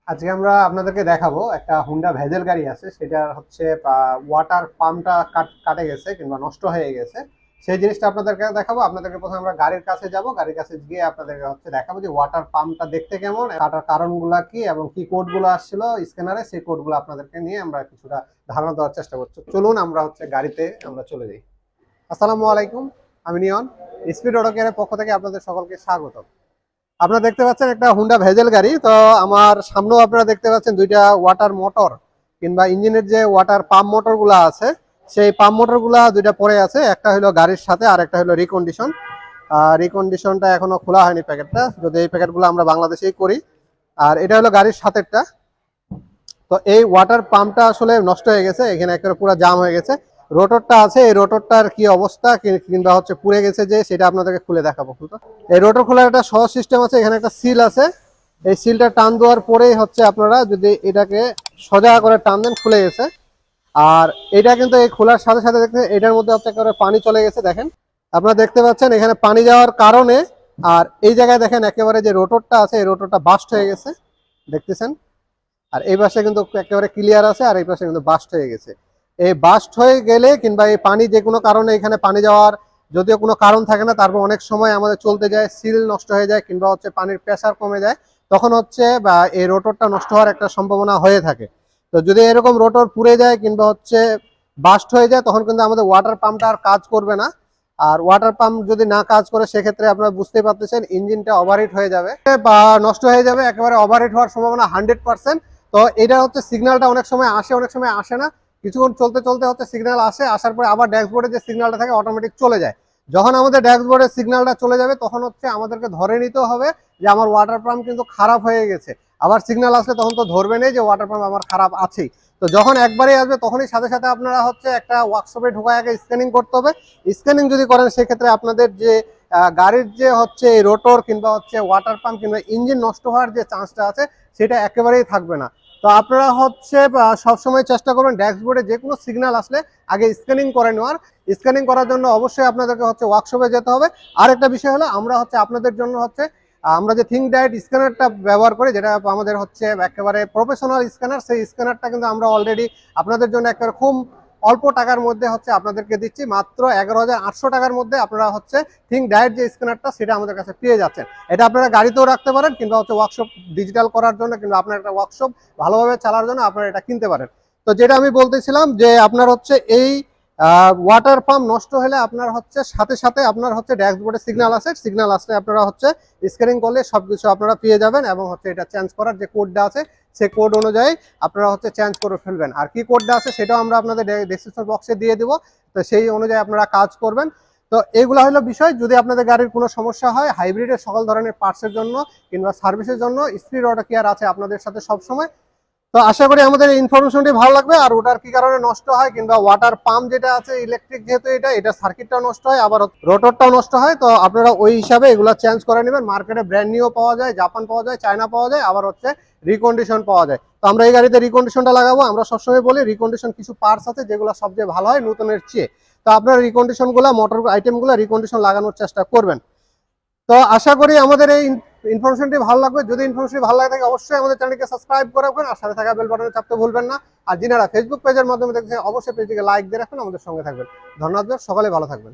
আজকে আমরা আপনাদেরকে দেখাবো একটা হুন্ডা ভেজেল গাড়ি আছে, সেটা হচ্ছে ওয়াটার পাম্পটা কাটে গেছে কিংবা নষ্ট হয়ে গেছে। সেই জিনিসটা আপনাদেরকে দেখাবো। আপনাদেরকে প্রথমে আমরা গাড়ির কাছে যাব, গাড়ির কাছে গিয়ে আপনাদেরকে হচ্ছে দেখাবো যে ওয়াটার পাম্পটা দেখতে কেমন, কাটার কারণগুলা কি এবং কি কোডগুলো আসছিল স্ক্যানারে, সেই কোডগুলো আপনাদেরকে নিয়ে আমরা কিছুটা ধারণা দেওয়ার চেষ্টা করছি। চলুন আমরা হচ্ছে গাড়িতে আমরা চলে যাই। আসসালামু আলাইকুম, আমি নিয়ন, স্পিড অটো কেয়ারের পক্ষ থেকে আপনাদের সকলকে স্বাগত। আপনারা দেখতে পাচ্ছেন একটা হুন্ডা ভেজেল গাড়ি। তো আমার সামনেও আপনারা দেখতে পাচ্ছেন দুইটা ওয়াটার মোটর কিংবা ইঞ্জিনের যে ওয়াটার পাম্প মোটর গুলা আছে, সেই পাম্প মোটর গুলা দুইটা পড়ে আছে। একটা হলো গাড়ির সাথে আর একটা হলো রিকন্ডিশন। রিকন্ডিশনটা এখনো খোলা হয়নি প্যাকেটটা, যদি এই প্যাকেটগুলো আমরা বাংলাদেশেই করি। আর এটা হলো গাড়ির সাথেরটা। তো এই ওয়াটার পাম্পটা আসলে নষ্ট হয়ে গেছে, এখানে একেবারে পুরো জাম হয়ে গেছে। রোটরটা আছে, এই রোটরটার কি অবস্থা কিংবা হচ্ছে পুড়ে গেছে যে, সেটা আপনাদেরকে খুলে দেখাবো। এই রোটর খোলার একটা সহজ সিস্টেম আছে, এখানে একটা সিল আছে। এই সিলটা টান দেওয়ার পরেই হচ্ছে আপনারা যদি এটাকে সোজা করে টান দেন, খুলে গেছে। আর এটা কিন্তু এই খোলার সাথে সাথে দেখতে এটার মধ্যে হচ্ছে একেবারে পানি চলে গেছে। দেখেন, আপনারা দেখতে পাচ্ছেন এখানে পানি যাওয়ার কারণে। আর এই জায়গায় দেখেন একেবারে যে রোটরটা আছে, এই রোটরটা বাস্ট হয়ে গেছে, দেখতেছেন। আর এই পাশে কিন্তু একেবারে ক্লিয়ার আছে, আর এই পাশে কিন্তু বাস্ট হয়ে গেছে। এই বাস্ট হয়ে গেলে কিংবা এই পানি যে কোনো কারণে এখানে পানি যাওয়ার যদিও কোনো কারণ থাকে না, তারপর অনেক সময় আমাদের চলতে যায় সিল নষ্ট হয়ে যায় কিংবা হচ্ছে পানির প্রেসার কমে যায়, তখন হচ্ছে বা এই রোটরটা নষ্ট হওয়ার একটা সম্ভাবনা হয়ে থাকে। তো যদি এরকম রোটর পুড়ে যায় কিংবা হচ্ছে বাস্ট হয়ে যায়, তখন কিন্তু আমাদের ওয়াটার পাম্পটা আর কাজ করবে না। আর ওয়াটার পাম্প যদি না কাজ করে, সেক্ষেত্রে আপনারা বুঝতেই পারতেছেন ইঞ্জিনটা ওভারহিট হয়ে যাবে বা নষ্ট হয়ে যাবে, একেবারে ওভারহিট হওয়ার সম্ভাবনা 100%। তো এটা হচ্ছে সিগন্যালটা অনেক সময় আসে, অনেক সময় আসে না। কিছুক্ষণ চলতে চলতে হচ্ছে সিগন্যাল আসে, আসার পরে আবার ড্যাশবোর্ডে যে সিগন্যালটা থাকে অটোমেটিক চলে যায়। যখন আমাদের ড্যাশবোর্ডে সিগন্যালটা চলে যাবে, তখন হচ্ছে আমাদেরকে ধরে নিতে হবে যে আমার ওয়াটার পাম্প কিন্তু খারাপ হয়ে গেছে। আবার সিগন্যাল আসলে তখন তো ধরবে নেই যে ওয়াটার পাম্প আমার খারাপ আছেই। তো যখন একবারই আসবে, তখনই সাথে সাথে আপনারা হচ্ছে একটা ওয়ার্কশপে ঢোকায় আগে স্ক্যানিং করতে হবে। স্ক্যানিং যদি করেন, সেক্ষেত্রে আপনাদের যে গাড়ির যে হচ্ছে রোটর কিংবা হচ্ছে ওয়াটার পাম্প কিংবা ইঞ্জিন নষ্ট হওয়ার যে চান্সটা আছে, সেটা একেবারেই থাকবে না। তো আপনারা হচ্ছে সবসময় চেষ্টা করবেন ড্যাশবোর্ডে যে কোনো সিগন্যাল আসলে আগে স্ক্যানিং করে নেওয়ার। স্ক্যানিং করার জন্য অবশ্যই আপনাদেরকে হচ্ছে ওয়ার্কশপে যেতে হবে। আর একটা বিষয় হলো, আমরা হচ্ছে আপনাদের জন্য হচ্ছে আমরা যে থিঙ্ক ডায়েট স্ক্যানারটা ব্যবহার করি, যেটা আমাদের হচ্ছে একেবারে প্রফেশনাল স্ক্যানার, সেই স্ক্যানারটা কিন্তু আমরা অলরেডি আপনাদের জন্য একেবারে খুব অল্প টাকার মধ্যে হচ্ছে আপনাদেরকে দিচ্ছি। মাত্র 11,800 টাকার মধ্যে আপনারা হচ্ছে থিঙ্ক ডায়েট যে স্ক্যানারটা, সেটা আমাদের কাছে পেয়ে যাচ্ছেন। এটা আপনারা গাড়িতেও রাখতে পারেন কিংবা হচ্ছে ওয়ার্কশপ ডিজিটাল করার জন্য কিংবা আপনার একটা ওয়ার্কশপ ভালোভাবে চালার জন্য আপনারা এটা কিনতে পারেন। তো যেটা আমি বলতেছিলাম যে আপনার হচ্ছে এই ওয়াটার পাম্প নষ্ট হলে আপনার হচ্ছে সাথে সাথে আপনার হচ্ছে ড্যাশবোর্ডে সিগন্যাল আছে, সিগন্যাল আসলে আপনারা হচ্ছে স্ক্যানিং করলে সবকিছু আপনারা পেয়ে যাবেন এবং হচ্ছে এটা চেঞ্জ করার যে কোডটা আছে, সেই কোড অনুযায়ী আপনারা হচ্ছে চেঞ্জ করে ফেলবেন। আর কি কোডটা আছে সেটাও আমরা আপনাদের ডেসক্রিপশন বক্সে দিয়ে দিব। তো সেই অনুযায়ী আপনারা কাজ করবেন। তো এইগুলো হলো বিষয়। যদি আপনাদের গাড়ির কোনো সমস্যা হয়, হাইব্রিডের সকল ধরনের পার্টসের জন্য কিংবা সার্ভিসের জন্য স্পিড অটো কেয়ার আছে আপনাদের সাথে সবসময়। তো আশা করি আমাদের এই ইনফরমেশনটি ভালো লাগবে। আর ওটার কি কারণে নষ্ট হয় কিংবা ওয়াটার পাম্প যেটা আছে ইলেকট্রিক, যেহেতু এটা সার্কিটটাও নষ্ট হয়, আবার রোটরটাও নষ্ট হয়, তো আপনারা ওই হিসাবে এগুলো চেঞ্জ করে নেবেন। মার্কেটে ব্র্যান্ড নিউ পাওয়া যায়, জাপান পাওয়া যায়, চায়না পাওয়া যায়, আবার হচ্ছে রিকন্ডিশন পাওয়া যায়। তো আমরা এই গাড়িতে রিকন্ডিশনটা লাগাবো। আমরা সবসময় বলি রিকন্ডিশন কিছু পার্টস আছে যেগুলো সবচেয়ে ভালো হয় নতুনের চেয়ে। তো আপনারা রিকন্ডিশনগুলো মোটর আইটেমগুলো রিকন্ডিশন লাগানোর চেষ্টা করবেন। তো আশা করি আমাদের এই ইনফরমেশনটি ভালো লাগবে। যদি ইনফরমেশনটি ভালো লাগে থাকে, অবশ্যই আমাদের চ্যানেলকে সাবস্ক্রাইব করে রাখবেন আর সাথে থাকা বেল বাটনে চাপতে ভুলবেন না। আর যিনারা ফেসবুক পেজের মাধ্যমে দেখছেন, অবশ্যই পেজটিকে লাইক দিয়ে রাখবেন, আমাদের সঙ্গে থাকবেন। ধন্যবাদ, সকলে ভালো থাকবেন।